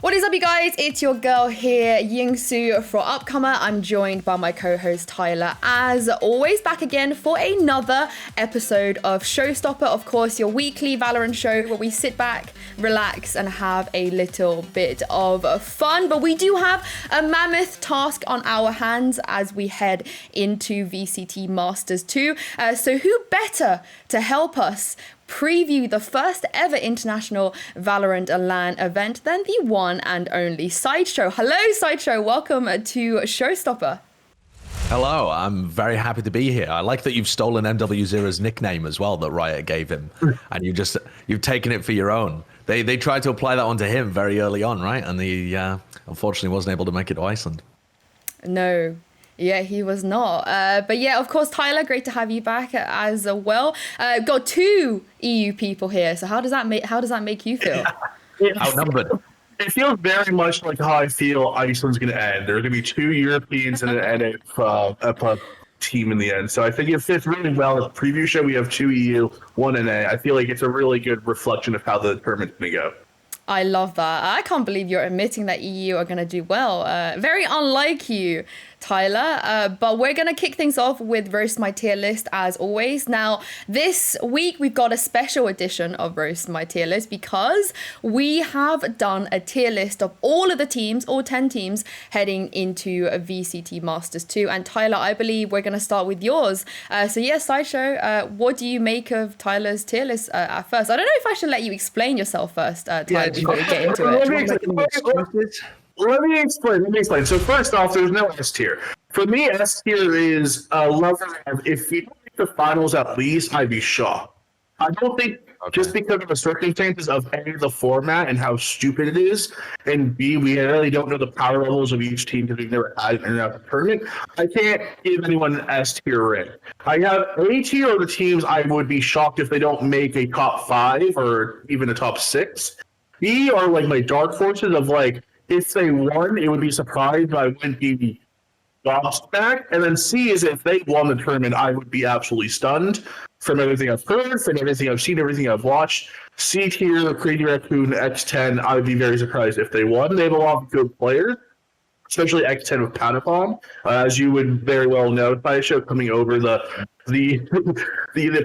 What is up, you guys? It's your girl here, Yinsu for Upcomer. I'm joined by my co-host Tyler, as always, back again for another episode of Showstopper. Of course, your weekly Valorant show where we sit back, relax, and have a little bit of fun. But we do have a mammoth task on our hands as we head into VCT Masters 2. So who better to help us preview the first ever international Valorant LAN event than the one and only Sideshow. Hello, Sideshow. Welcome to Showstopper. Hello, I'm very happy to be here. I like that you've stolen MW0's nickname as well that Riot gave him, and you've taken it for your own. They tried to apply that onto him very early on, right? And he unfortunately wasn't able to make it to Iceland. No. Yeah, he was not. But yeah, of course, Tyler, great to have you back as well. Got two EU people here. So how does that make you feel? Outnumbered. It feels very much like how I feel Iceland's going to end. There are going to be two Europeans and a team in the end. So I think it fits really well. As a preview show, we have two EU, one NA. I feel like it's a really good reflection of how the tournament's going to go. I love that. I can't believe you're admitting that EU are going to do well. Very unlike you, Tyler. But we're going to kick things off with Roast My Tier List as always. Now, this week we've got a special edition of Roast My Tier List because we have done a tier list of all of the teams, all 10 teams, heading into a VCT Masters 2. And Tyler, I believe we're going to start with yours. So yeah, Sideshow, what do you make of Tyler's tier list at first? I don't know if I should let you explain yourself first, Tyler, before we get into it. Let me explain. So first off, there's no S tier. For me, S tier is a level of, if you don't make the finals at least, I'd be shocked. I don't think, just because of the circumstances of A, the format and how stupid it is, and B, we really don't know the power levels of each team because we've never had it in a tournament, I can't give anyone an S tier rate. I have A tier of the teams I would be shocked if they don't make a top 5 or even a top 6. B are like my dark horses of like, if they won, it would be surprised, but I wouldn't be lost back. And then C is if they won the tournament, I would be absolutely stunned from everything I've heard, from everything I've seen, everything I've watched. C tier, Crazy Raccoon, X10, I would be very surprised if they won. They have a lot of good players, especially X10 with Panapon. As you would very well know, Sideshow coming over the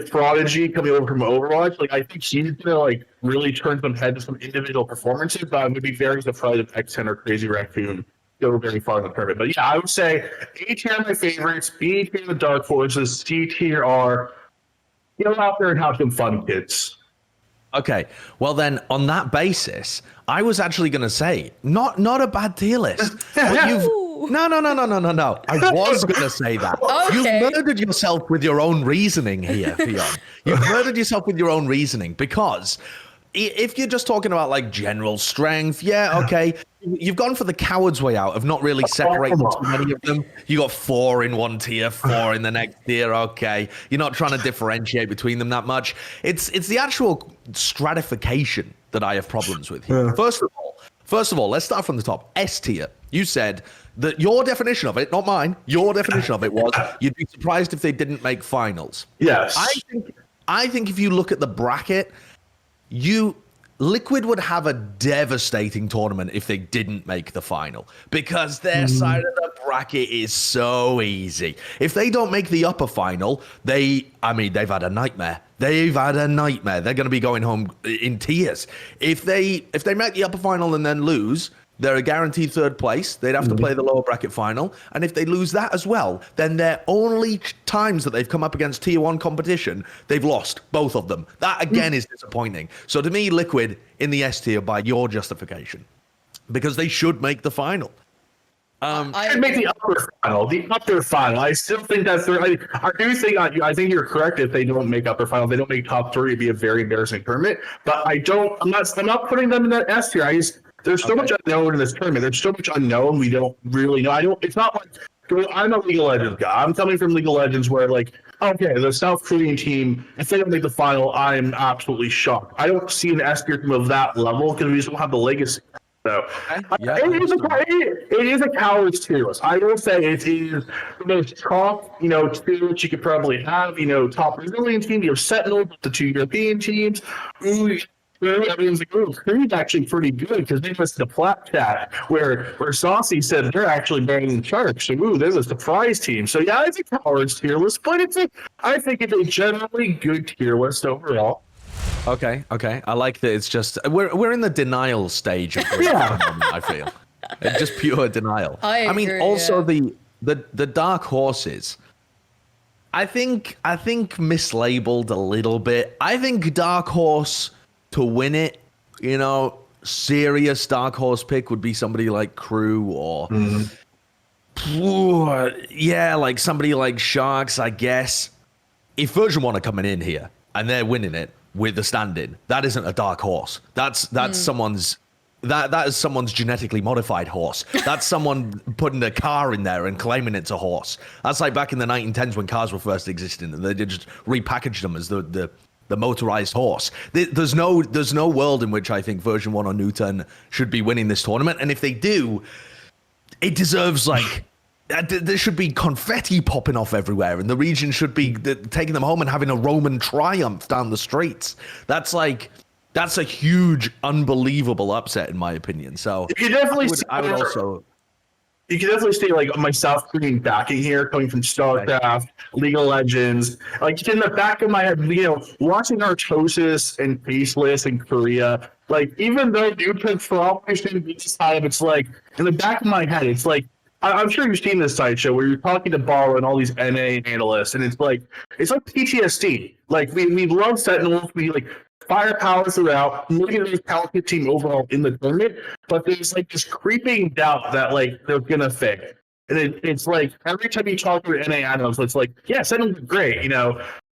prodigy coming over from Overwatch. Like, I think he's gonna like really turn some head to some individual performances, but I would be very surprised if X10 or Crazy Raccoon go very far in the tournament. But yeah, I would say A tier are my favorites, B tier the dark horses, C tier are go out there and have some fun, kids. Okay, well then, on that basis, I was actually going to say, not a bad tier list. But No. I was going to say that. Okay. You've murdered yourself with your own reasoning here, Fionn. You've murdered yourself with your own reasoning because if you're just talking about like general strength, yeah, okay. You've gone for the coward's way out of not really separating too many of them. You got 4 in one tier, 4 in the next tier. Okay, you're not trying to differentiate between them that much. It's the actual stratification that I have problems with here. Yeah. First of all, let's start from the top. S tier. You said that your definition of it, not mine. Your definition of it was you'd be surprised if they didn't make finals. Yes. I think if you look at the bracket, Liquid would have a devastating tournament if they didn't make the final because their side of the bracket is so easy. If they don't make the upper final, they've had a nightmare. They've had a nightmare. They're going to be going home in tears. If they make the upper final and then lose, they're a guaranteed third place. They'd have to play the lower bracket final. And if they lose that as well, then their only times that they've come up against tier 1 competition, they've lost both of them. That, again, is disappointing. So to me, Liquid in the S tier by your justification, because they should make the final. I make the upper final. The upper final. I still think that's I think you're correct. If they don't make upper final, they don't make top 3. It'd be a very embarrassing tournament. But I'm not putting them in that S tier. There's so much unknown in this tournament. There's so much unknown we don't really know. It's not like I'm a League of Legends guy. I'm coming from League of Legends where like, okay, the South Korean team, if they don't make the final, I'm absolutely shocked. I don't see an S tier team of that level because we just don't have the legacy. So it is a coward's tier list. I will say it is the most top, tier which you could probably have. Top Brazilian team, you have Sentinel, the 2 European teams. Crew, everyone's like, "Oh, Crew's actually pretty good," because they missed the flat chat where Saucy said they're actually better than Sharks. So, ooh, there's a surprise team. So, yeah, I think Howard's tier list, but I think it's a generally good tier list overall. Okay. I like that. It's just we're in the denial stage of I feel just pure denial. I mean, agree, also the dark horses. I think mislabeled a little bit. I think dark horse to win it, serious dark horse pick would be somebody like Crew or like somebody like Sharks, I guess. If version 1 are coming in here and they're winning it with the stand-in, that isn't a dark horse. That's someone's that is someone's genetically modified horse. That's someone putting a car in there and claiming it's a horse. That's like back in the 1910s when cars were first existing, and they just repackaged them as the motorized horse. There's no world in which I think version 1 or Newton should be winning this tournament, and if they do, it deserves there should be confetti popping off everywhere, and the region should be taking them home and having a Roman triumph down the streets. That's a huge, unbelievable upset, in my opinion. So you can definitely you can definitely see my South Korean backing here, coming from StarCraft, League of Legends. In the back of my head, watching Artosis and Faceless in Korea. Even though Newton probably shouldn't be this high, it's in the back of my head, it's I'm sure you've seen this Sideshow where you're talking to Ball and all these NA analysts, and it's like PTSD. We love Sentinels, we firepower throughout, looking at this talented team overall in the tournament, but there's this creeping doubt that they're gonna fail. And it's every time you talk to NA analysts, it's yeah, Sentinels are great,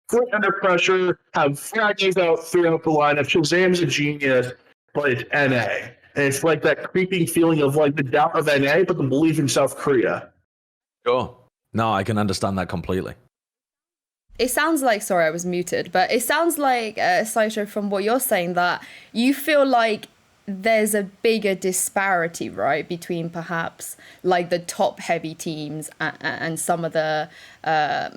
foot under pressure, have fragments out throughout the lineup. Shazam's a genius, but it's NA. And it's that creeping feeling of the doubt of NA, but the belief in South Korea. Sure. No, I can understand that completely. It sounds like, sorry, I was muted, but it sounds like, Sideshow, from what you're saying, that you feel like there's a bigger disparity, right, between perhaps the top heavy teams and some of the, I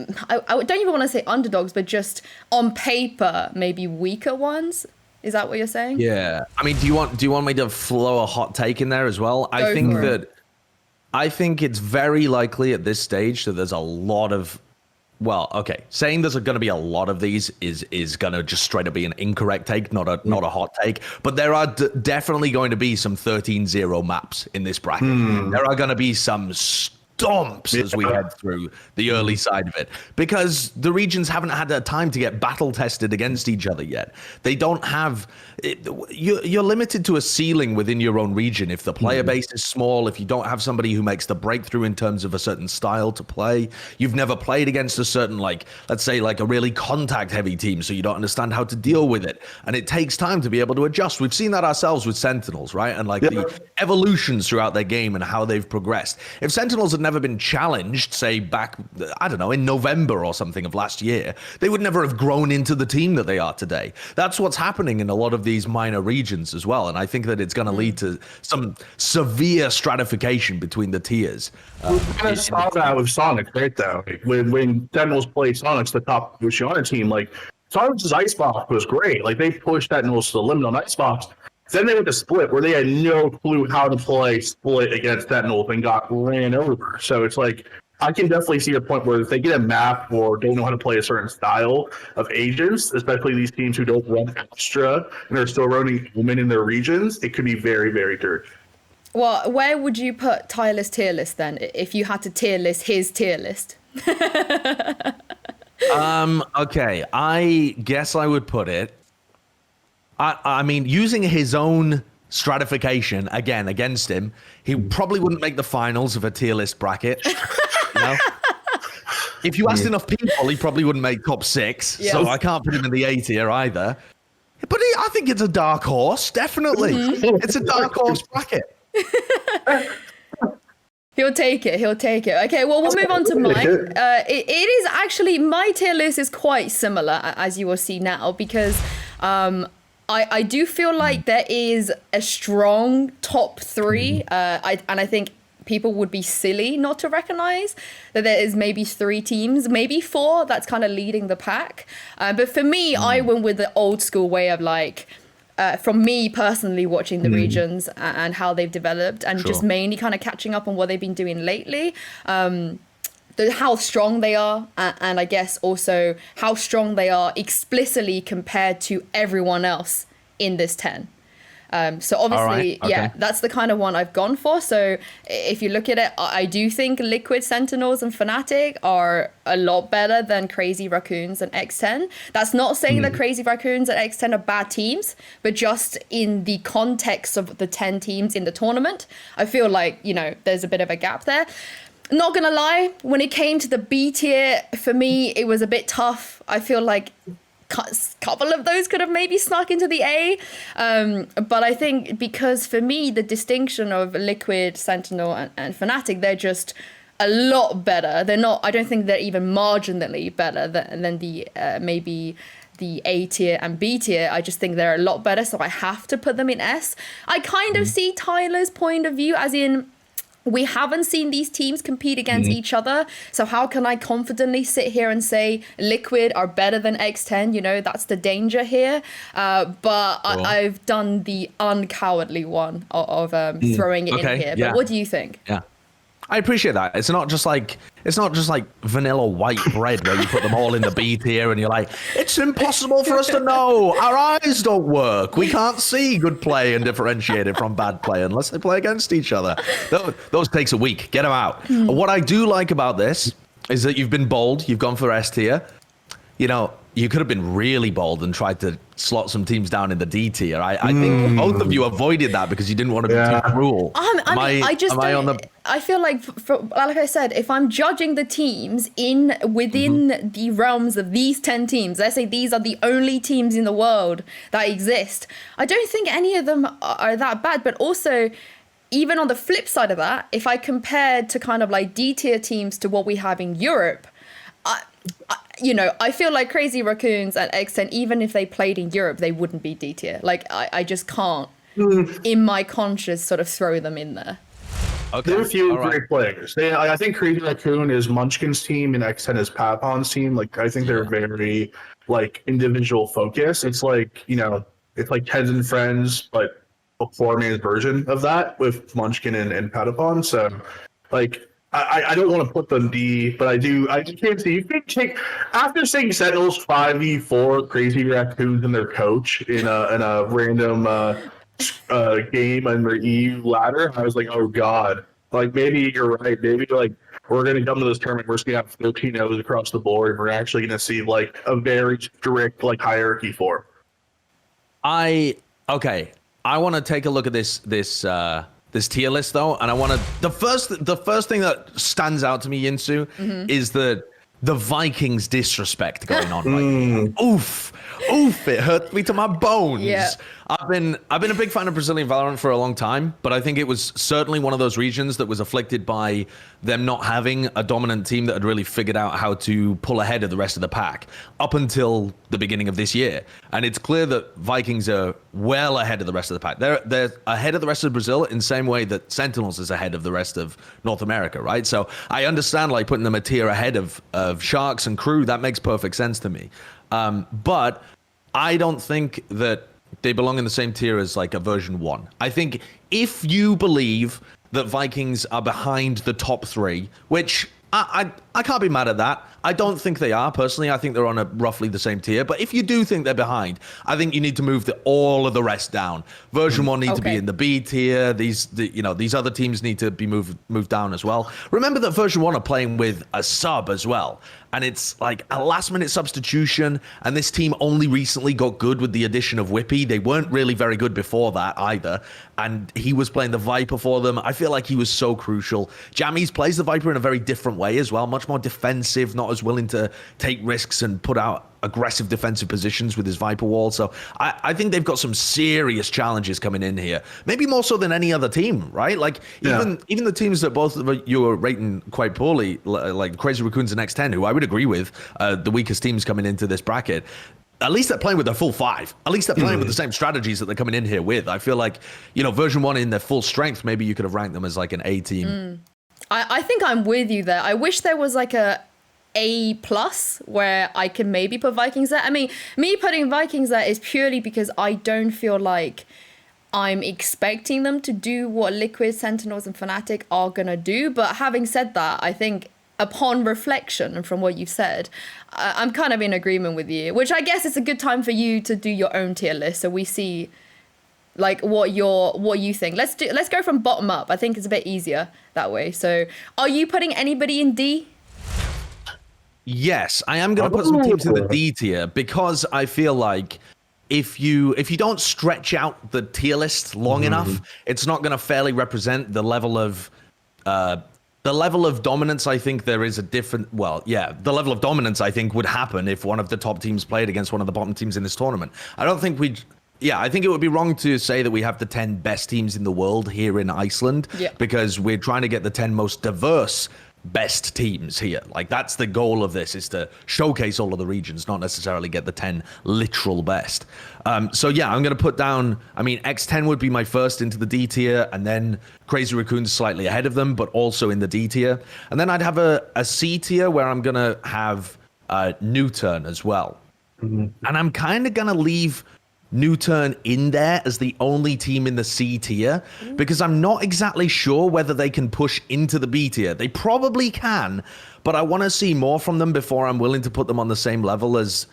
don't even want to say underdogs, but just on paper, maybe weaker ones. Is that what you're saying? Yeah. I mean, do you want me to flow a hot take in there as well? I think it's very likely at this stage that there's a lot of, saying there's going to be a lot of these is going to just straight up be an incorrect take, not a hot take. But there are definitely going to be some 13-0 maps in this bracket. There are going to be some stomps as we head through the early side of it, because the regions haven't had that time to get battle tested against each other yet. They don't have you're limited to a ceiling within your own region if the player base is small, if you don't have somebody who makes the breakthrough in terms of a certain style to play. You've never played against a certain, let's say a really contact heavy team, so you don't understand how to deal with it, and it takes time to be able to adjust. We've seen that ourselves with Sentinels, right? And the evolutions throughout their game and how they've progressed. If Sentinels had never been challenged, say back, I don't know, in November or something of last year, they would never have grown into the team that they are today. That's what's happening in a lot of these minor regions as well, and I think that it's going to lead to some severe stratification between the tiers. We kind of saw that with Sonic, right? Though when Sentinels played Sonic's the top Oceania team, Sonic's Icebox was great. They pushed Sentinels to the limit on Icebox. Then they went to Split, where they had no clue how to play Split against Sentinels and got ran over. So it's I can definitely see a point where if they get a map or don't know how to play a certain style of agents, especially these teams who don't run extra and are still running women in their regions, it could be very, very dirty. Well, where would you put Tyler's tier list then, if you had to tier list his tier list? Okay, I guess I would put it. I mean, using his own stratification again against him, he probably wouldn't make the finals of a tier list bracket. If you asked enough people, he probably wouldn't make top 6. Yes. So I can't put him in the A tier either. But I think it's a dark horse, definitely. It's a dark horse bracket. He'll take it. Okay, well, we'll move on to mine. It is actually, my tier list is quite similar, as you will see now, because I do feel like there is a strong top 3, and I think people would be silly not to recognize that there is maybe 3 teams, maybe 4, that's kind of leading the pack. But for me, I went with the old school way of from me personally watching the regions and how they've developed, and just Sure. mainly kind of catching up on what they've been doing lately. How strong they are, and I guess also how strong they are explicitly compared to everyone else in this 10. So obviously, All right, okay. that's the kind of one I've gone for. So if you look at it, I do think Liquid, Sentinels and Fnatic are a lot better than Crazy Raccoons and X10. That's not saying that Crazy Raccoons and X10 are bad teams, but just in the context of the 10 teams in the tournament, I feel like, you know, there's a bit of a gap there. Not gonna lie, when it came to the B tier, for me, it was a bit tough. I feel like couple of those could have maybe snuck into the A, but I think because for me the distinction of Liquid, Sentinel and Fnatic, they're just a lot better. They're not, I don't think they're even marginally better than the maybe the A tier and B tier. I just think they're a lot better, so I have to put them in S. I kind of see Tyler's point of view, as in we haven't seen these teams compete against each other. So how can I confidently sit here and say Liquid are better than X10? You know, that's the danger here. But I've done the uncowardly one of throwing it in here. But what do you think? Yeah. I appreciate that. It's not just like vanilla white bread where you put them all in the B tier and you're like, it's impossible for us to know. Our eyes don't work. We can't see good play and differentiate it from bad play unless they play against each other. Those takes a week. Get them out. What I do like about this is that you've been bold. You've gone for S tier. You know, you could have been really bold and tried to slot some teams down in the D tier. I think both of you avoided that because you didn't want to be too cruel. I feel like, like I said, if I'm judging the teams within the realms of these 10 teams, let's say these are the only teams in the world that exist, I don't think any of them are that bad. But also, even on the flip side of that, if I compared to kind of like D tier teams to what we have in Europe, I feel like Crazy Raccoons and X10, even if they played in Europe, they wouldn't be D tier. Like, I just can't, in my conscience, sort of throw them in there. Okay. There are a few great players. I think Crazy Raccoon is Munchkin's team and X10 is Papon's team. Like, I think they're very, like, individual focused. It's like, you know, it's like TenZ and Friends, but a four-man version of that with Munchkin and Patapon. So, like, I don't want to put them D, but I can't see. You can take, after seeing Sentinels 5v4 Crazy Raccoons and their coach in a random game on their EU ladder, I was like, oh god. Like, maybe you're right. Maybe, like, we're going to come to this tournament, we're just going to have 13 O's across the board, and we're actually going to see, like, a very strict, like, hierarchy for. I want to take a look at this tier list though, and I want to. The first thing that stands out to me, Yinsu, is the Vikings disrespect going on right now. Oof, it hurt me to my bones. Yeah. I've been a big fan of Brazilian Valorant for a long time, but I think it was certainly one of those regions that was afflicted by them not having a dominant team that had really figured out how to pull ahead of the rest of the pack up until the beginning of this year. And it's clear that Vikings are well ahead of the rest of the pack. They're ahead of the rest of Brazil in the same way that Sentinels is ahead of the rest of North America, right? So I understand, like, putting them a tier ahead of Sharks and Crew. That makes perfect sense to me. But I don't think that they belong in the same tier as, like, a version 1. I think if you believe that Vikings are behind the top 3, which I can't be mad at that. I don't think they are, personally. I think they're on a roughly the same tier. But if you do think they're behind, I think you need to move all of the rest down. Version 1 needs to be in the B tier. These other teams need to be moved down as well. Remember that version 1 are playing with a sub as well. And it's like a last-minute substitution, and this team only recently got good with the addition of Whippy. They weren't really very good before that either, and he was playing the Viper for them. I feel like he was so crucial. Jammies plays the Viper in a very different way as well, much more defensive, not as willing to take risks and put out aggressive defensive positions with his Viper wall. So I think they've got some serious challenges coming in here. Maybe more so than any other team, right? Like, even the teams that both of you are rating quite poorly, like Crazy Raccoons and X10, who I would agree with, the weakest teams coming into this bracket, at least they're playing with their full 5. At least they're playing with the same strategies that they're coming in here with. I feel like, version 1 in their full strength, maybe you could have ranked them as like an A team. I think I'm with you there. I wish there was like a A plus where I can maybe put Vikings there. I mean, me putting Vikings there is purely because I don't feel like I'm expecting them to do what Liquid, Sentinels, and Fnatic are gonna do. But having said that, I think upon reflection and from what you've said, I'm kind of in agreement with you, which I guess it's a good time for you to do your own tier list so we see like what you think. Let's go from bottom up. I think it's a bit easier that way. So are you putting anybody in D? Yes, I am going to put some teams in the D tier because I feel like if you don't stretch out the tier list long enough, it's not going to fairly represent the level of dominance. I think there is a different. Well, yeah, the level of dominance I think would happen if one of the top teams played against one of the bottom teams in this tournament. I don't think we'd. Yeah, I think it would be wrong to say that we have the 10 best teams in the world here in Iceland because we're trying to get the 10 most diverse best teams here. Like that's the goal of this, is to showcase all of the regions, not necessarily get the 10 literal best. So yeah, I'm going to put down, I mean, X10 would be my first into the D tier, and then Crazy Raccoon's slightly ahead of them, but also in the D tier. And then I'd have a C tier where I'm going to have Newturn as well. And I'm kind of going to leave Newturn in there as the only team in the C tier because I'm not exactly sure whether they can push into the B tier. They probably can, but I want to see more from them before I'm willing to put them on the same level as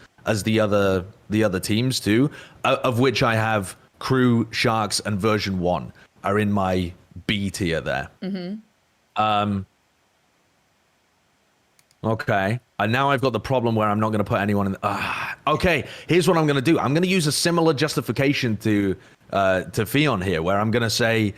the other teams too, of which I have Crew, Sharks, and Version 1 are in my B tier there. Okay. And now I've got the problem where I'm not going to put anyone in. Okay, here's what I'm going to do. I'm going to use a similar justification to Fionn here, where I'm going to say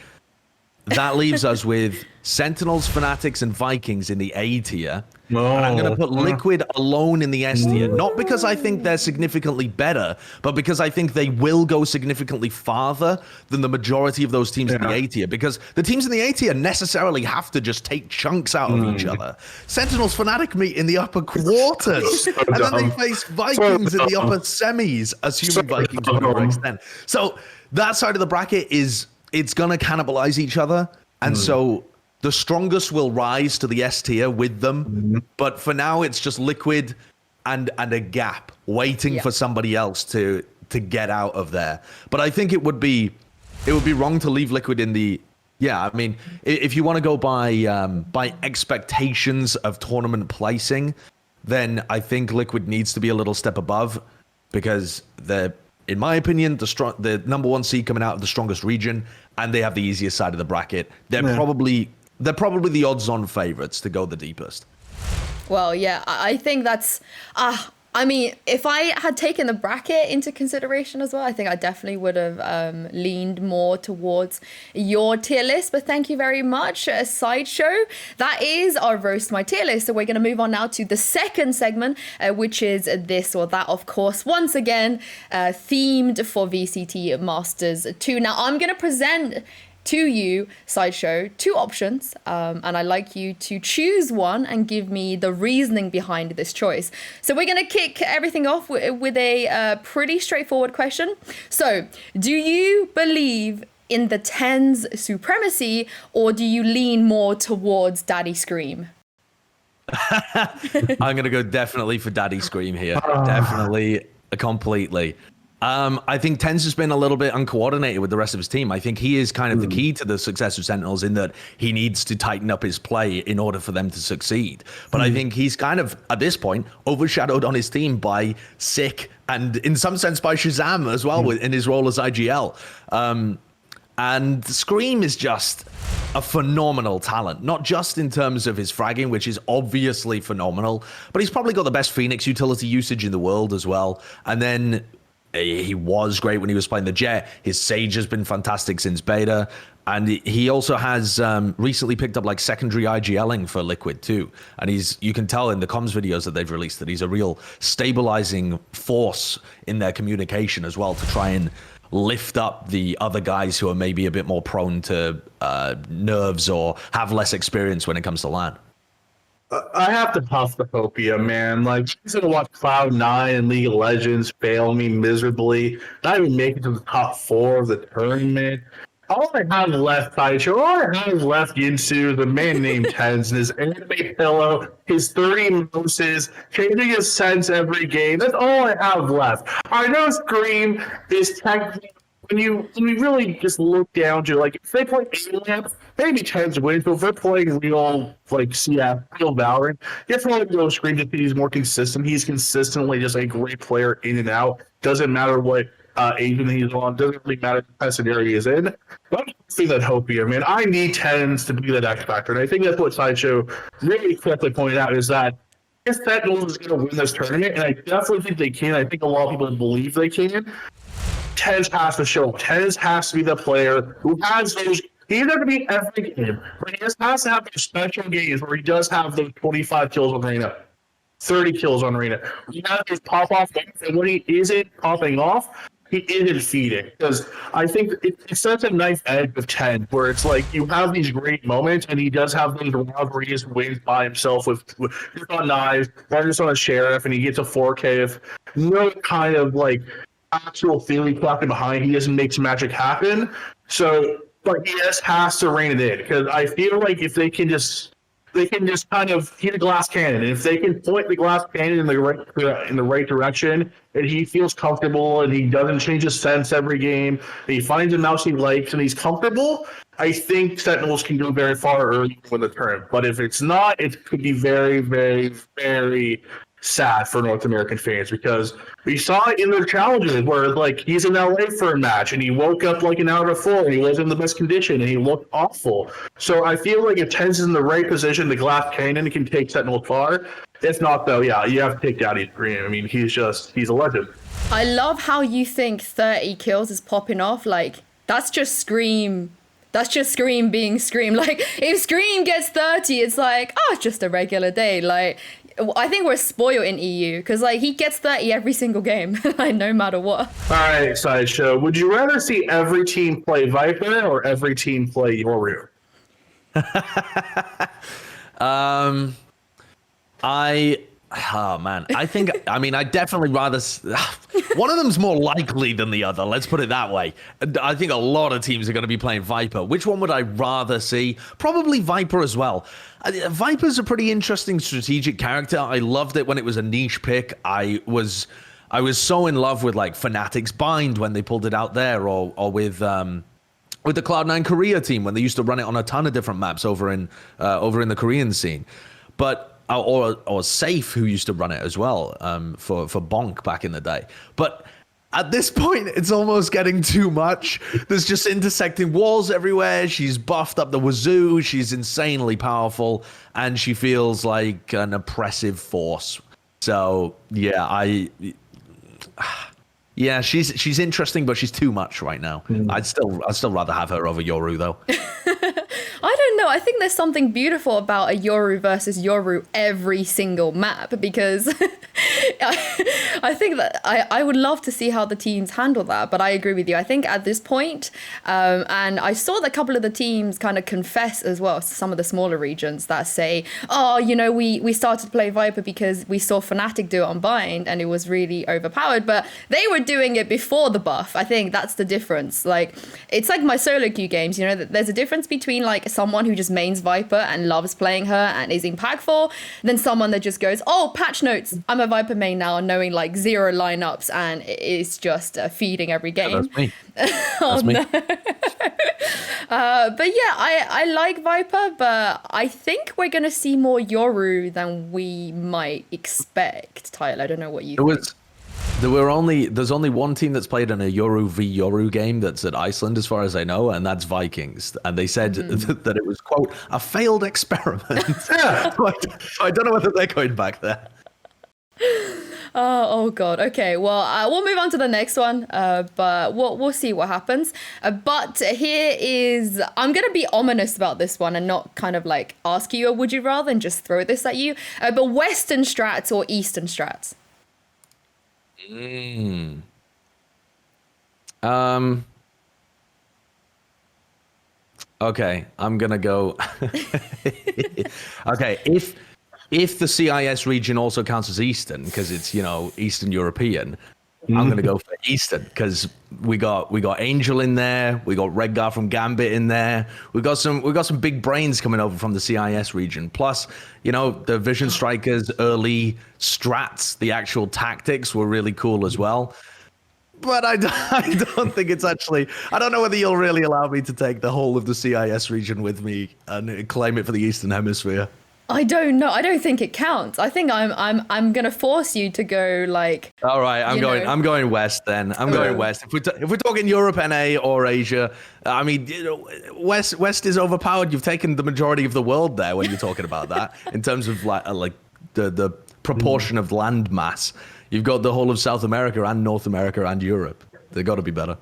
that leaves us with Sentinels, Fanatics, and Vikings in the A tier. And I'm going to put Liquid alone in the S tier. Not because I think they're significantly better, but because I think they will go significantly farther than the majority of those teams in the A tier. Because the teams in the A tier necessarily have to just take chunks out of each other. Sentinels, Fnatic meet in the upper quarters. And then they face Vikings in the upper semis, assuming Vikings win over X10. So that side of the bracket it's going to cannibalize each other. And so the strongest will rise to the S tier with them. But for now, it's just Liquid and a gap waiting for somebody else to get out of there. But I think it would be wrong to leave Liquid in the. Yeah, I mean, if you want to go by expectations of tournament placing, then I think Liquid needs to be a little step above because they're, in my opinion, the number 1 seed coming out of the strongest region, and they have the easiest side of the bracket. They're probably the odds-on favorites to go the deepest. Well, yeah, I think that's. I mean, if I had taken the bracket into consideration as well, I think I definitely would have leaned more towards your tier list. But thank you very much, Sideshow. That is our Roast My Tier List. So we're going to move on now to the second segment, which is this or that, of course, once again, themed for VCT Masters 2. Now, I'm going to present to you, Sideshow, 2 options, and I'd like you to choose one and give me the reasoning behind this choice. So we're going to kick everything off with a pretty straightforward question. So, do you believe in the TenZ supremacy, or do you lean more towards Daddy Scream? I'm going to go definitely for Daddy Scream here. Definitely, completely. I think TenZ has been a little bit uncoordinated with the rest of his team. I think he is kind of the key to the success of Sentinels in that he needs to tighten up his play in order for them to succeed. But I think he's kind of, at this point, overshadowed on his team by Sick and in some sense by Shazam as well in his role as IGL. And Scream is just a phenomenal talent, not just in terms of his fragging, which is obviously phenomenal, but he's probably got the best Phoenix utility usage in the world as well. And then he was great when he was playing the Jet. His Sage has been fantastic since beta. And he also has recently picked up like secondary IGLing for Liquid too. And you can tell in the comms videos that they've released that he's a real stabilizing force in their communication as well to try and lift up the other guys who are maybe a bit more prone to nerves or have less experience when it comes to LAN. I have to huff the Hopia, man. Like, I'm going to watch Cloud9 and League of Legends fail me miserably, not even make it to the top 4 of the tournament. all I have left, Sideshow, all I have left Yinsu, the man named TenZ, and his anime pillow, his 30 mouses, changing his sense every game. That's all I have left. I know Scream is technically, when we really just look down to, like, if they play Alien, maybe TenZ wins, but if they're playing real, like, CF, real Valorant, you have to let go Scream just because he's more consistent. He's consistently just a great player in and out. Doesn't matter what agent he's on, doesn't really matter what scenario he is in. But I'm seeing that hope here, man. I need TenZ to be that X factor, and I think that's what Sideshow really correctly pointed out, is that if Sentinel is going to win this tournament, and I definitely think they can, I think a lot of people believe they can, TenZ has to show up. TenZ has to be the player who has those. He doesn't have to be every game, but he just has to have those special games where he does have those 25 kills on Reyna, 30 kills on Reyna. He has those pop-off games, and when he isn't popping off, he isn't feeding. Because I think it's such a nice edge of TenZ, where it's like you have these great moments, and he does have those rounds where he just wins by himself with just on knives, or just on a sheriff, and he gets a 4K of no kind of like actual theory clapping behind. He just makes magic happen. So, but he just has to rein it in, because I feel like if they can just kind of hit a glass cannon, and if they can point the glass cannon in the right direction, and he feels comfortable, and he doesn't change his sense every game, and he finds a mouse he likes, and he's comfortable, I think Sentinels can go very far early in the turn. But if it's not, it could be very, very, very sad for North American fans, because we saw it in their challenges where, like, he's in LA for a match and he woke up like an hour before and he wasn't in the best condition and he looked awful. So I feel like if TenZ is in the right position, the glass cannon can take Sentinel far. If not, though, yeah, you have to take Daddy's Green. I mean, he's a legend. I love how you think 30 kills is popping off. Like, that's just Scream. That's just Scream being Scream. Like, if Scream gets 30, it's like, oh, it's just a regular day. Like, I think we're spoiled in EU, because like he gets 30 every single game, like no matter what. All right, Sideshow. Would you rather see every team play Viper or every team play Yoru? I'd definitely rather. One of them's more likely than the other. Let's put it that way. I think a lot of teams are going to be playing Viper. Which one would I rather see? Probably Viper as well. Viper's a pretty interesting strategic character. I loved it when it was a niche pick. I was so in love with like Fnatic's Bind when they pulled it out there, or with the Cloud9 Korea team when they used to run it on a ton of different maps over in the Korean scene. But or Safe, who used to run it as well, for Bonk back in the day. But at this point, it's almost getting too much. There's just intersecting walls everywhere. She's buffed up the wazoo. She's insanely powerful, and she feels like an oppressive force. So yeah, she's interesting, but she's too much right now. I'd still rather have her over Yoru though. I don't know. I think there's something beautiful about a Yoru versus Yoru every single map, because I think that I would love to see how the teams handle that. But I agree with you. I think at this point, and I saw that a couple of the teams kind of confess as well, some of the smaller regions that say, oh, you know, we started to play Viper because we saw Fnatic do it on Bind and it was really overpowered. But they were doing it before the buff. I think that's the difference. Like, it's like my solo queue games, you know, there's a difference between like someone who just mains Viper and loves playing her and is impactful, than someone that just goes, oh, patch notes, I'm a Viper main now, knowing like 0 lineups, and it's just feeding every game. Yeah, that's me. That's me. No. But yeah, I like Viper, but I think we're going to see more Yoru than we might expect. Tyler, I don't know what you think. There's only one team that's played in a Yoru v Yoru game that's at Iceland, as far as I know, and that's Vikings. And they said that it was, quote, a failed experiment. So I don't know whether they're going back there. Oh God. Okay. Well, we'll move on to the next one. But we'll see what happens. But here is, I'm gonna be ominous about this one and not kind of like ask you a would you rather and just throw this at you. But Western strats or Eastern strats? Okay, I'm gonna go. Okay, if the CIS region also counts as Eastern, because it's, you know, Eastern European, I'm going to go for Eastern because we got Angel in there, we got Redgar from Gambit in there, we got some big brains coming over from the CIS region. Plus, the Vision Strikers early strats, the actual tactics were really cool as well. But I don't think it's actually. I don't know whether you'll really allow me to take the whole of the CIS region with me and claim it for the Eastern Hemisphere. I don't know. I don't think it counts. I think I'm gonna force you to go like. All right, I'm going west then. I'm going west. If we're talking Europe, NA, or Asia, I mean, west is overpowered. You've taken the majority of the world there when you're talking about that in terms of like the proportion of land mass. You've got the whole of South America and North America and Europe. They've got to be better.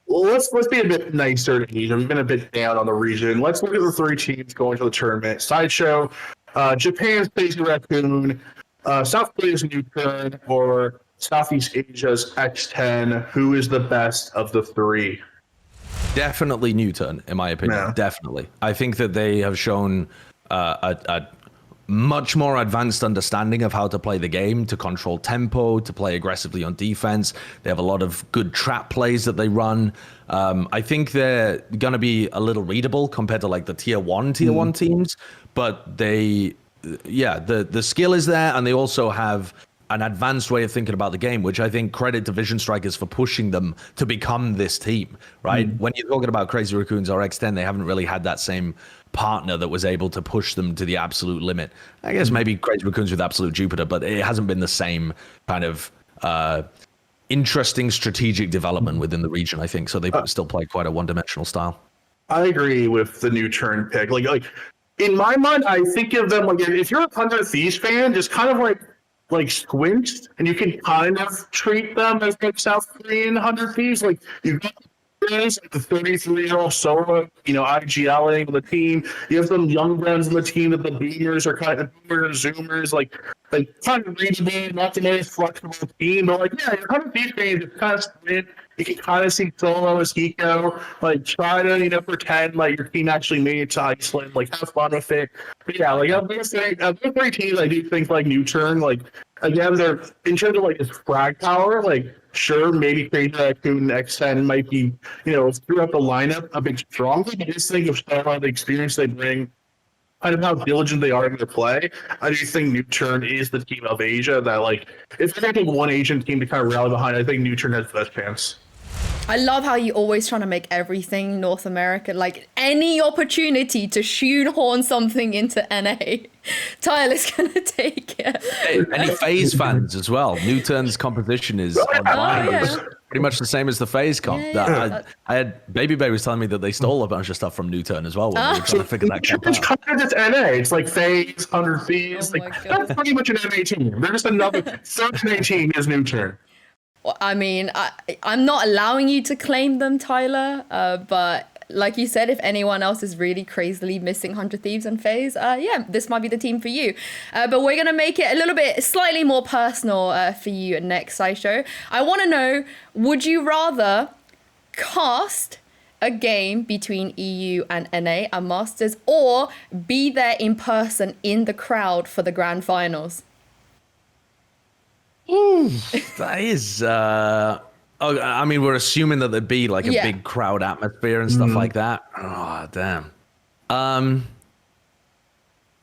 Well, let's be a bit nicer to Asia. We've been a bit down on the region. Let's look at the 3 teams going to the tournament. Sideshow, Japan's Crazy Raccoon, South Korea's Newturn, or Southeast Asia's X10. Who is the best of the 3? Definitely Newturn, in my opinion. Yeah. Definitely. I think that they have shown a much more advanced understanding of how to play the game, to control tempo, to play aggressively on defense. They have a lot of good trap plays that they run. I think they're going to be a little readable compared to like the tier one teams, but the skill is there, and they also have an advanced way of thinking about the game, which I think credit to Vision Strikers for pushing them to become this team, right? When you're talking about Crazy Raccoons or X10, they haven't really had that same partner that was able to push them to the absolute limit. I guess maybe Crazy Raccoons with Absolute Jupiter, but it hasn't been the same kind of interesting strategic development within the region, I think. So they still play quite a one-dimensional style. I agree with the Newturn pick. Like in my mind, I think of them like if you're a 100 Thieves fan, just kind of like squint, and you can kind of treat them as like South Korean 100 Thieves. Like you've got like the 33-year-old Sora, IGLing on the team. You have some young guns on the team that the boomers are kind of boomers, zoomers, like kind of reasonable, not the most flexible team, but like you're kind of these games, you kind of sprint. You can kind of see Solo as Hiko, like try to pretend like your team actually made it to Iceland, like have fun with it. But yeah, like of those 3 teams, I do think like Newturn, like again, they're in terms of like its frag power, like sure, maybe Crazy Raccoon X10 might be, throughout the lineup a bit stronger, but I just think of the experience they bring, kind of how diligent they are in their play. I do think Newturn is the team of Asia that, like, if you're going to take one Asian team to kind of rally behind, I think Newturn has the best chance. I love how you always trying to make everything North America, like any opportunity to shoehorn something into NA. Tyler's going to take it. Hey, any FaZe fans as well. Newturn's composition is on fire. It's pretty much the same as the FaZe comp. I had Baby Bay was telling me that they stole a bunch of stuff from Newturn as well when we were trying to figure that out. It's kind of just NA. It's like FaZe, 100 Thieves. That's pretty much an NA team. They're just another third NA team is Newturn. I mean, I'm not allowing you to claim them, Tyler, but like you said, if anyone else is really crazily missing 100 Thieves and FaZe, this might be the team for you. But we're going to make it a little bit slightly more personal for you next, Sideshow. I want to know, would you rather cast a game between EU and NA and Masters, or be there in person in the crowd for the grand finals? Ooh, that is. I mean, we're assuming that there'd be like a big crowd atmosphere and stuff like that. Oh, damn.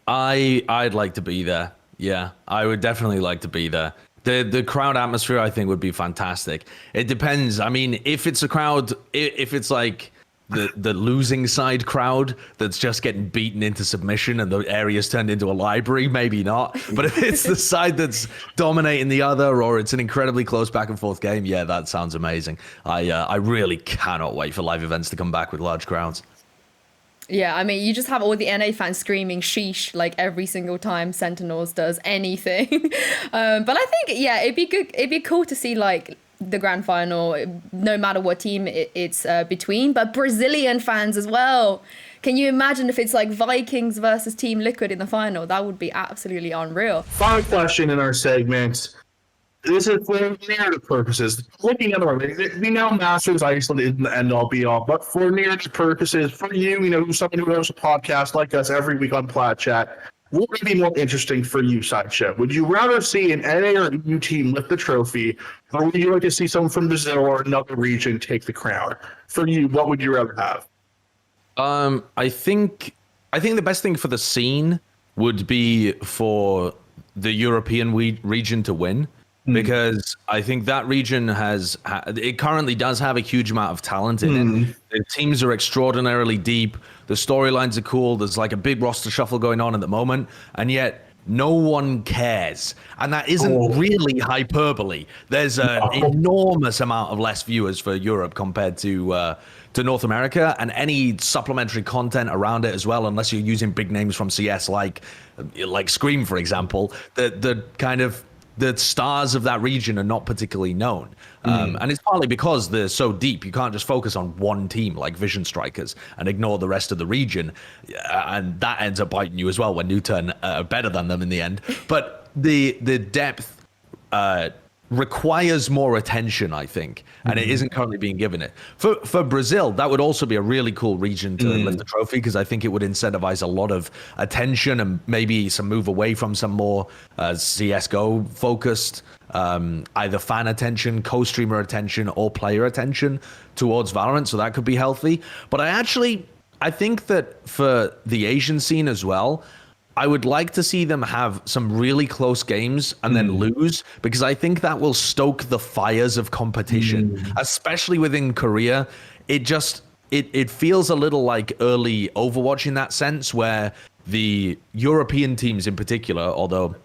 I'd like to be there. Yeah, I would definitely like to be there. The crowd atmosphere, I think, would be fantastic. It depends. I mean, if it's a crowd, if it's like the losing side crowd that's just getting beaten into submission and the area's turned into a library, maybe not. But if it's the side that's dominating the other, or it's an incredibly close back and forth game, yeah, that sounds amazing. I really cannot wait for live events to come back with large crowds. Yeah, I mean, you just have all the NA fans screaming sheesh like every single time Sentinels does anything. But I think, it'd be good. It'd be cool to see like the grand final, no matter what team it's between, but Brazilian fans as well. Can you imagine if it's like Vikings versus Team Liquid in the final? That would be absolutely unreal. Final question in our segment. This is for narrative purposes. Looking at the we know Masters Iceland isn't the end all be all, but for narrative purposes, for you, someone who hosts a podcast like us every week on Plat Chat, what would be more interesting for you, Sideshow? Would you rather see an NA or EU team lift the trophy, or would you like to see someone from Brazil or another region take the crown? For you, what would you rather have? I think the best thing for the scene would be for the European region to win, because I think that region it currently does have a huge amount of talent in it. The teams are extraordinarily deep. The storylines are cool. There's like a big roster shuffle going on at the moment, and yet no one cares. And that isn't really hyperbole. There's an enormous amount of less viewers for Europe compared to North America, and any supplementary content around it as well, unless you're using big names from CS like Scream, for example, the stars of that region are not particularly known. And it's partly because they're so deep. You can't just focus on one team like Vision Strikers and ignore the rest of the region. And that ends up biting you as well when Newturn are better than them in the end. But the depth requires more attention, I think, and it isn't currently being given it. For Brazil, that would also be a really cool region to lift the trophy, because I think it would incentivize a lot of attention and maybe some move away from some more CSGO focused either fan attention, co-streamer attention, or player attention towards Valorant, so that could be healthy. But I think that for the Asian scene as well, I would like to see them have some really close games and then lose, because I think that will stoke the fires of competition, especially within Korea. It feels a little like early Overwatch in that sense, where the European teams in particular, although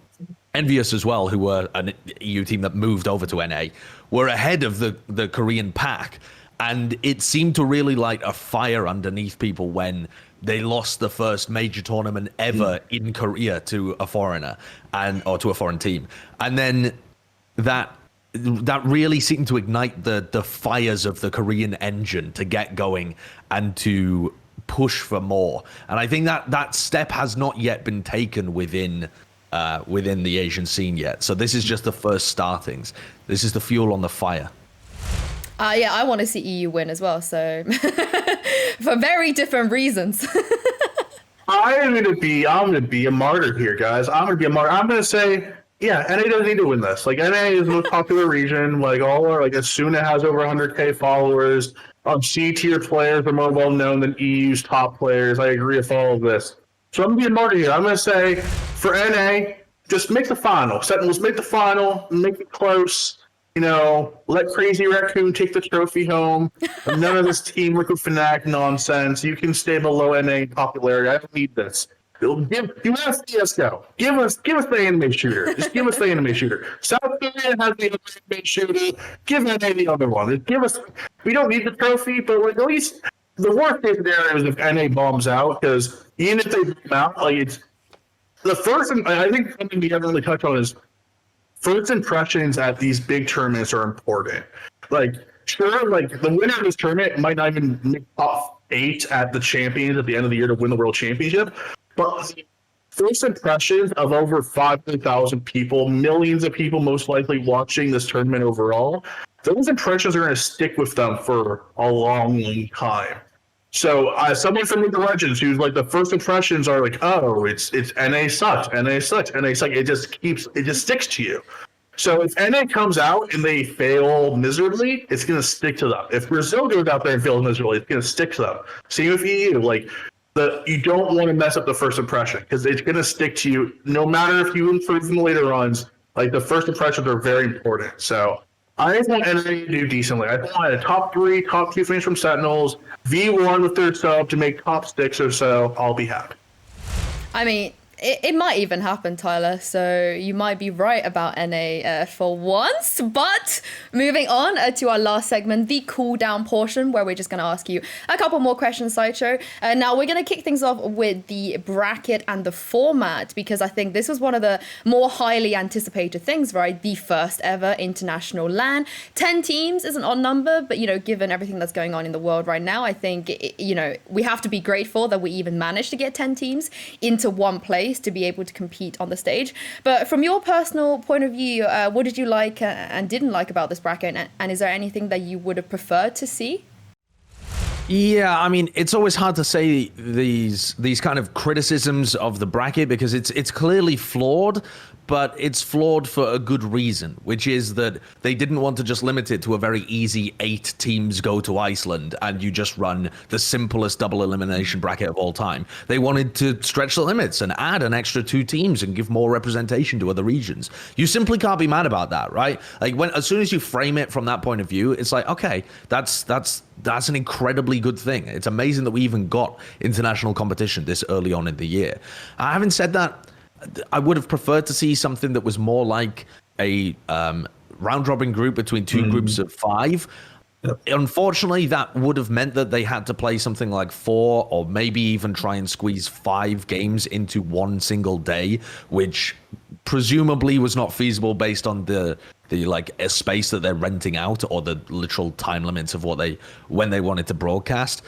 Envious as well, who were an EU team that moved over to NA, were ahead of the Korean pack. And it seemed to really light a fire underneath people when they lost the first major tournament ever in Korea to a foreigner or to a foreign team. And then that really seemed to ignite the fires of the Korean engine to get going and to push for more. And I think that step has not yet been taken within the Asian scene yet. So this is just the first startings. This is the fuel on the fire. Yeah, I want to see EU win as well, so for very different reasons. I'm gonna be a martyr here, guys. I'm gonna be a martyr. I'm gonna say, yeah, NA doesn't need to win this. Like, NA is the most popular region. Like, Asuna has over 100K followers. C tier players are more well known than EU's top players. I agree with all of this. So I'm gonna be a martyr here. I'm gonna say, for NA, just make the final. Sentinels, make the final, make it close. Let Crazy Raccoon take the trophy home. None of this Team Liquid Fnatic nonsense. You can stay below NA in popularity. I don't need this. You have CSGO. Give us the anime shooter. Just give us the anime shooter. South Korea has the anime shooter. Give NA the other one. We don't need the trophy, but at least the worst case scenario is if NA bombs out, because even if they bomb out, it's the first. I think something we haven't really touched on is first impressions at these big tournaments are important. Sure, the winner of this tournament might not even make top 8 at the champions at the end of the year to win the world championship, but first impressions of over 500,000 people, millions of people most likely watching this tournament overall, those impressions are going to stick with them for a long, long time. So someone from League of Legends who's the first impressions are it's NA sucks, NA sucks, NA sucks. It just sticks to you. So if NA comes out and they fail miserably, it's going to stick to them. If Brazil goes out there and fails miserably, it's going to stick to them. Same with EU. You don't want to mess up the first impression, because it's going to stick to you no matter if you improve in the later runs. The first impressions are very important. So I want NA to do decently. I want a top 3, top 2 finish from Sentinels, V1 with their sub to make top 6 or so. I'll be happy. I mean, it might even happen, Tyler, so you might be right about NA for once. But moving on to our last segment, the cool down portion, where we're just going to ask you a couple more questions, Sideshow. Now, we're going to kick things off with the bracket and the format, because I think this was one of the more highly anticipated things, right? The first ever international LAN. 10 teams is an odd number, but, given everything that's going on in the world right now, I think, we have to be grateful that we even managed to get 10 teams into one place to be able to compete on the stage. But from your personal point of view, what did you like and didn't like about this bracket, and is there anything that you would have preferred to see? Yeah, I mean, it's always hard to say these kind of criticisms of the bracket because it's clearly flawed, but it's flawed for a good reason, which is that they didn't want to just limit it to a very easy 8 teams go to Iceland and you just run the simplest double elimination bracket of all time. They wanted to stretch the limits and add an extra 2 teams and give more representation to other regions. You simply can't be mad about that, right? Like as soon as you frame it from that point of view, it's like, okay, that's an incredibly good thing. It's amazing that we even got international competition this early on in the year. Having said that, I would have preferred to see something that was more like a round-robin group between 2 groups of 5. Yep. Unfortunately, that would have meant that they had to play something like 4 or maybe even try and squeeze 5 games into one single day, which presumably was not feasible based on the like a space that they're renting out or the literal time limits of when they wanted to broadcast.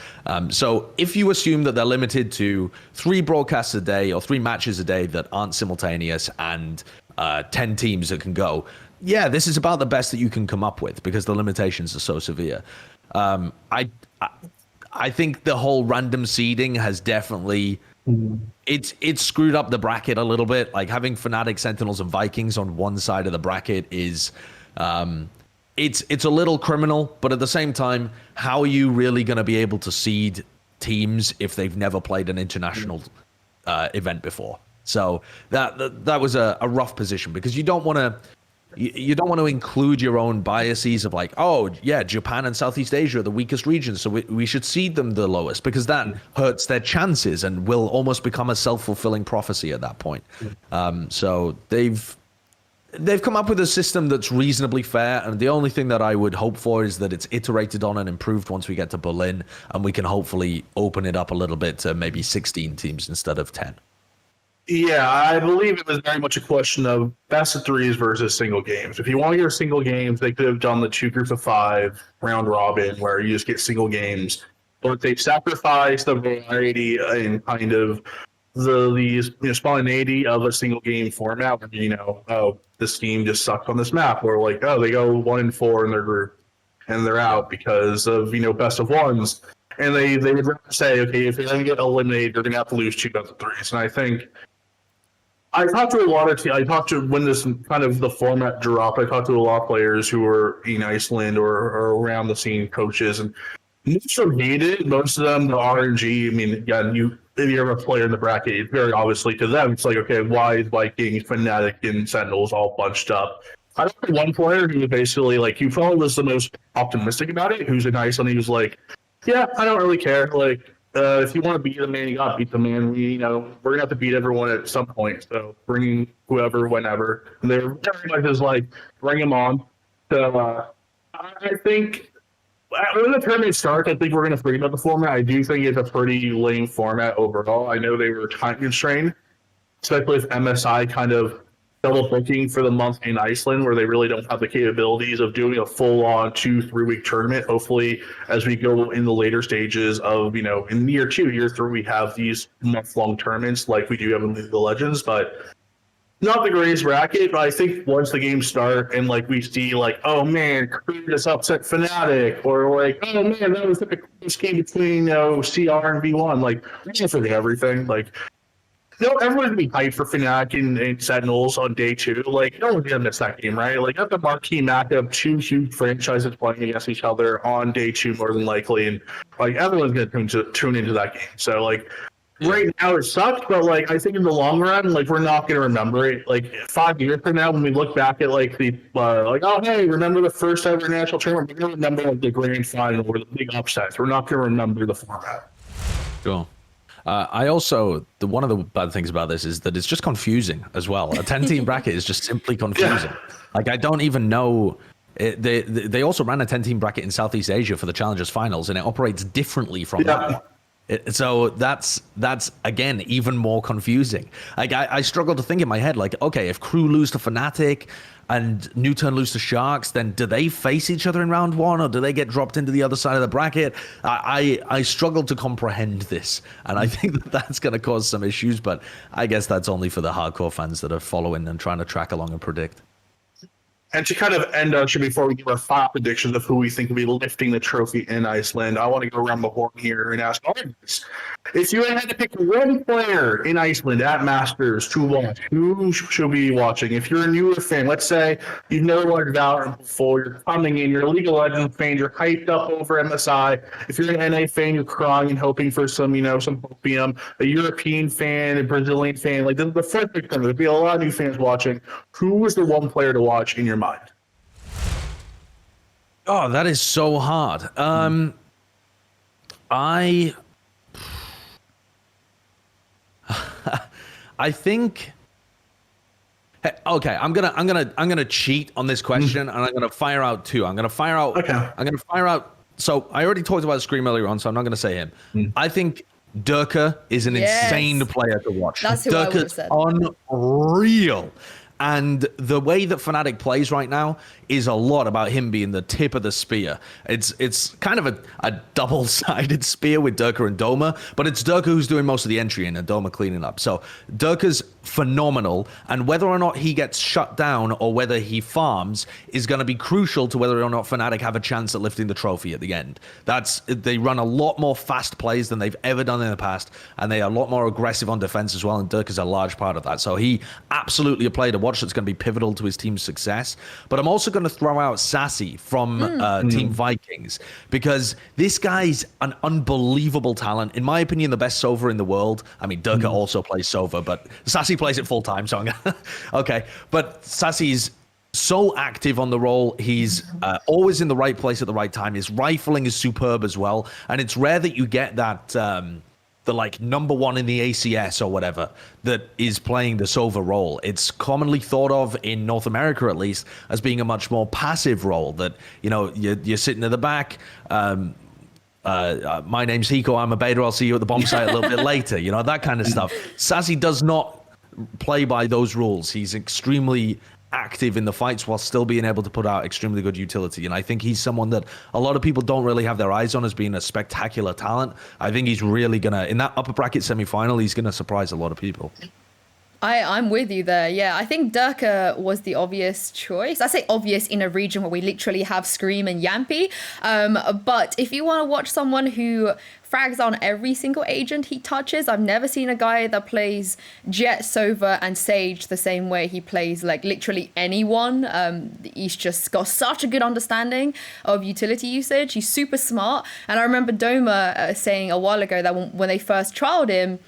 So if you assume that they're limited to 3 broadcasts a day or 3 matches a day that aren't simultaneous and 10 teams that can go, yeah, this is about the best that you can come up with because the limitations are so severe. I think the whole random seeding has definitely it's screwed up the bracket a little bit. Like having Fnatic, Sentinels, and Vikings on one side of the bracket is it's a little criminal, but at the same time, how are you really going to be able to seed teams if they've never played an international event before? So that was a rough position because you don't want to include your own biases of like, oh yeah, Japan and Southeast Asia are the weakest regions, so we should seed them the lowest because that hurts their chances and will almost become a self-fulfilling prophecy at that point. So they've come up with a system that's reasonably fair, and the only thing that I would hope for is that it's iterated on and improved once we get to Berlin, and we can hopefully open it up a little bit to maybe 16 teams instead of 10. Yeah, I believe it was very much a question of best of 3s versus single games. If you want your single games, they could have done the 2 groups of 5 round robin where you just get single games. But they sacrificed the variety and kind of the spontaneity of a single game format. Where, this team just sucks on this map, or like, they go 1-4 in their group and they're out because of best of 1s. And they would say, okay, if you're going to get eliminated, you're going to have to lose 2 best of 3s. And I think I talked to a lot of when this kind of the format dropped, I talked to a lot of players who were in Iceland or around the scene, coaches, and most of them hated it. Most of them, the RNG, I mean, again, if you're a player in the bracket, it's very obviously to them, it's like, okay, why is Vikings, Fnatic, and Sentinels all bunched up? I know one player who was basically like, he probably was the most optimistic about it, who's in Iceland. He was like, yeah, I don't really care. Like, if you want to beat the man, you got to beat the man. We're going to have to beat everyone at some point. So bring whoever, whenever. And they're very much just like, bring them on. So I think when the tournament starts, I think we're going to forget about the format. I do think it's a pretty lame format overall. I know they were time constrained, especially with MSI kind of double booking for the month in Iceland, where they really don't have the capabilities of doing a full-on 2-3 week tournament. Hopefully, as we go in the later stages of, in year 2, year 3, we have these month-long tournaments like we do have in League of Legends, but not the greatest bracket. But I think once the games start and like we see like, oh man, Crew just upset Fnatic, or like, oh man, that was the close game between CR and V1. Like, we can't forget everything. Like, everyone's gonna be hyped for Fnatic and Sentinels on day 2. Like, no one's gonna miss that game, right? Like, that's a marquee matchup, 2 huge franchises playing against each other on day 2 more than likely, and like everyone's gonna tune into that game. So like, right now it sucks, but like I think in the long run, like we're not gonna remember it. Like 5 years from now, when we look back at like the oh hey, remember the first ever national tournament? We're gonna remember like the grand final or the big upsets. We're not gonna remember the format. Cool. I also, one of the bad things about this is that it's just confusing as well. A 10-team bracket is just simply confusing. Like, I don't even know. They also ran a 10-team bracket in Southeast Asia for the Challengers Finals, and it operates differently from that. So that's again even more confusing. Like I struggle to think in my head, like, okay, if Crew lose to Fnatic and Newturn lose to Sharks, then do they face each other in round 1, or do they get dropped into the other side of the bracket? I struggle to comprehend this, and I think that's going to cause some issues, but I guess that's only for the hardcore fans that are following and trying to track along and predict. And to kind of end on, before we give our final predictions of who we think will be lifting the trophy in Iceland, I want to go around the horn here and ask all of this. If you had to pick one player in Iceland at Masters to watch, who should we be watching? If you're a newer fan, let's say you've never watched Valorant before, you're coming in, you're a League of Legends fan, you're hyped up over MSI. If you're an NA fan, you're crying and hoping for some hopium. A European fan, a Brazilian fan, like the first pick, there'd be a lot of new fans watching. Who was the one player to watch in your mind? Oh, that is so hard. I think. Okay, I'm gonna cheat on this question, and I'm gonna fire out two. I'm gonna fire out. So I already talked about Scream earlier on, so I'm not gonna say him. I think Durka is an insane player to watch. That's who I would have Durka's said. Unreal. And the way that Fnatic plays right now is a lot about him being the tip of the spear. It's kind of a double-sided spear with Durka and Doma, but it's Durka who's doing most of the entry and Doma cleaning up. So Durka's phenomenal, and whether or not he gets shut down or whether he farms is going to be crucial to whether or not Fnatic have a chance at lifting the trophy at the end. They run a lot more fast plays than they've ever done in the past, and they are a lot more aggressive on defense as well, and Durka's a large part of that. So he absolutely a player to watch that's going to be pivotal to his team's success. But I'm also going to throw out Sassy from Team Vikings, because this guy's an unbelievable talent. In my opinion, the best Sova in the world. I mean, Durka also plays Sova, but Sassy plays it full time, so I'm gonna okay. But Sassy's so active on the roll. He's always in the right place at the right time. His rifling is superb as well, and it's rare that you get that the like number one in the ACS or whatever that is playing the Sova role. It's commonly thought of in North America, at least, as being a much more passive role. That you're sitting at the back. My name's Hiko. I'm a beta. I'll see you at the bomb site a little bit later. That kind of stuff. Sassy does not play by those rules. He's extremely active in the fights while still being able to put out extremely good utility. And I think he's someone that a lot of people don't really have their eyes on as being a spectacular talent. I think he's really in that upper bracket semifinal, he's gonna surprise a lot of people. I'm with you there. Yeah, I think Durka was the obvious choice. I say obvious in a region where we literally have Scream and Yampy. But if you want to watch someone who frags on every single agent he touches, I've never seen a guy that plays Jet, Sova, and Sage the same way he plays like literally anyone. He's just got such a good understanding of utility usage. He's super smart. And I remember Doma saying a while ago that when they first trialed him,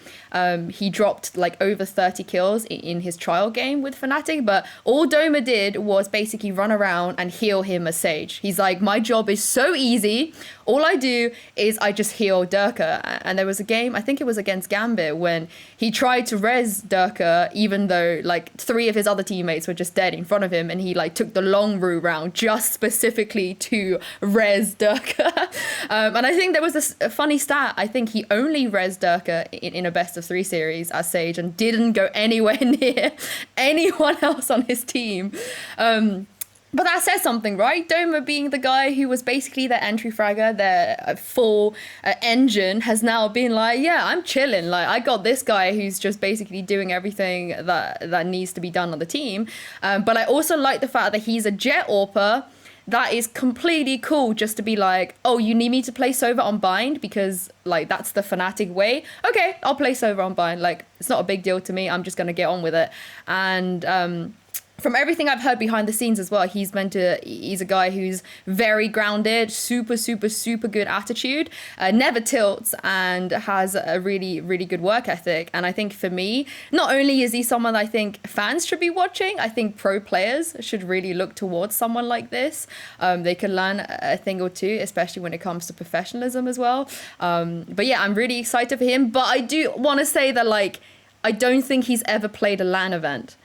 he dropped like over 30 kills in his trial game with Fnatic, but all Doma did was basically run around and heal him as Sage. He's like, my job is so easy. All I do is I just heal Durka. And there was a game, I think it was against Gambit, when he tried to res Durka, even though like 3 of his other teammates were just dead in front of him, and he like took the long route round just specifically to res Durka. And I think there was a funny stat. I think he only res Durka in a best of 3 series as Sage and didn't go anywhere near anyone else on his team. But that says something, right? Doma being the guy who was basically their entry fragger, their full engine, has now been like, yeah, I'm chilling. Like, I got this guy who's just basically doing everything that needs to be done on the team. But I also like the fact that he's a Jet AWPer. That is completely cool, just to be like, oh, you need me to play Sova on bind because like that's the Fnatic way. Okay, I'll play Sova on bind. Like, it's not a big deal to me. I'm just gonna get on with it. And from everything I've heard behind the scenes as well, he's a guy who's very grounded, super, super, super good attitude, never tilts, and has a really, really good work ethic. And I think for me, not only is he someone I think fans should be watching, I think pro players should really look towards someone like this. They can learn a thing or two, especially when it comes to professionalism as well. But yeah, I'm really excited for him. But I do want to say that, like, I don't think he's ever played a LAN event.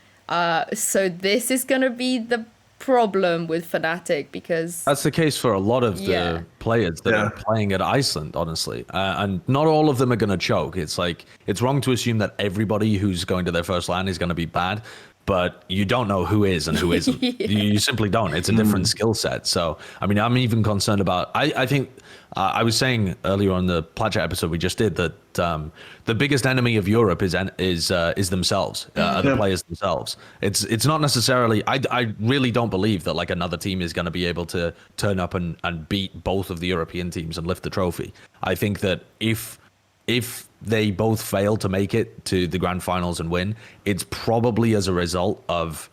So this is going to be the problem with Fnatic, because that's the case for a lot of the players that are playing at Iceland, honestly. And not all of them are going to choke. It's like, it's wrong to assume that everybody who's going to their first LAN is going to be bad, but you don't know who is and who isn't. You simply don't. It's a different skill set. So, I mean, I'm even concerned about, I think, I was saying earlier on the Plaja episode we just did that the biggest enemy of Europe is themselves, the players themselves. It's not necessarily. I really don't believe that like another team is going to be able to turn up and beat both of the European teams and lift the trophy. I think that if they both fail to make it to the grand finals and win, it's probably as a result of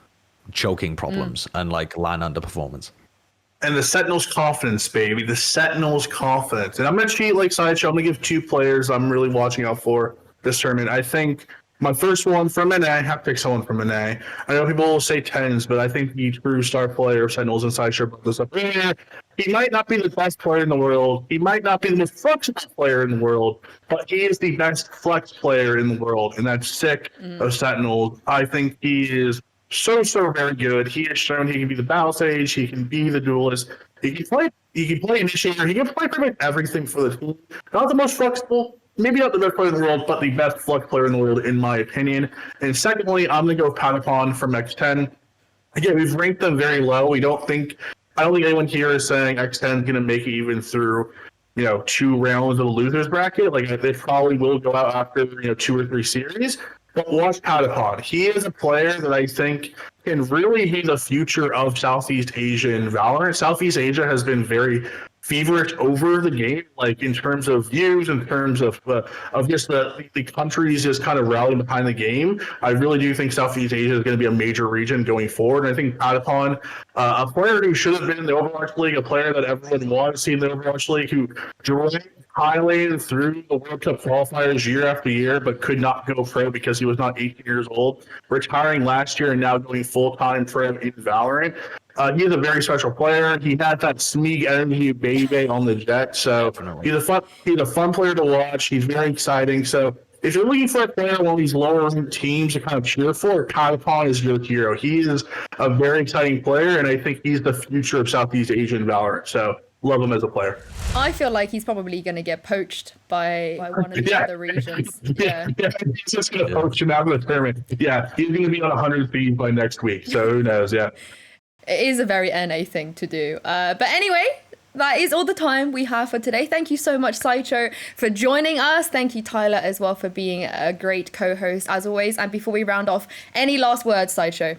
choking problems and like LAN underperformance. And the Sentinels confidence, baby. The Sentinels confidence. And I'm going to cheat like Sideshow. I'm going to give 2 players I'm really watching out for this tournament. I think my first one from NA, I have to pick someone from NA. I know people will say TenZ, but I think the true star player of Sentinels and Sideshow brought this up. He might not be the best player in the world. He might not be the most flexible player in the world, but he is the best flex player in the world. And that's sick of Sentinels. I think he is so very good. He has shown he can be the battle stage, he can be the duelist, he can play initiator, he can play pretty much everything for the team. Not the most flexible, maybe not the best player in the world, but the best flex player in the world, in my opinion. And secondly, I'm gonna go with Patapon from X10. Again, we've ranked them very low. I don't think anyone here is saying X10 is gonna make it even through 2 rounds of the losers bracket. Like they probably will go out after 2 or 3 series. But watch Patapon. He is a player that I think can really be the future of Southeast Asia in Valorant. Southeast Asia has been very feverish over the game, like in terms of views, in terms of just the countries just kind of rallying behind the game. I really do think Southeast Asia is going to be a major region going forward. And I think Patapon, a player who should have been in the Overwatch League, a player that everyone wanted to see in the Overwatch League, who joined Thailand through the World Cup qualifiers year after year, but could not go pro because he was not 18 years old, retiring last year and now going full-time pro in Valorant. He's a very special player. He had that Smeeg energy baby on the jet, so he's a fun player to watch. He's very exciting. So if you're looking for a player on one of these lower teams to kind of cheer for, Patapon is your hero. He is a very exciting player, and I think he's the future of Southeast Asian Valorant. So love him as a player. I feel like he's probably going to get poached by one of the other regions. Yeah, he's just going to poach him out of the tournament. Yeah, he's going to be on 100 feet by next week, so who knows, yeah. It is a very NA thing to do. But anyway, that is all the time we have for today. Thank you so much, Sideshow, for joining us. Thank you, Tyler, as well, for being a great co-host, as always. And before we round off, any last words, Sideshow?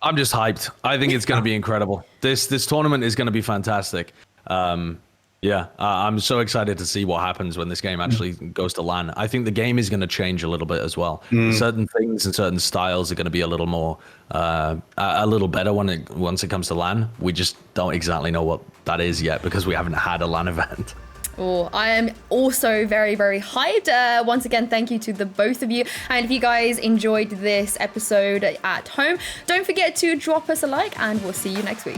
I'm just hyped. I think it's going to be incredible. This tournament is going to be fantastic. I'm so excited to see what happens when this game actually goes to LAN. I think the game is going to change a little bit as well. Certain things and certain styles are going to be a little more, a little better once it comes to LAN. We just don't exactly know what that is yet because we haven't had a LAN event. Oh, I am also very, very hyped. Once again, thank you to the both of you. And if you guys enjoyed this episode at home, don't forget to drop us a like and we'll see you next week.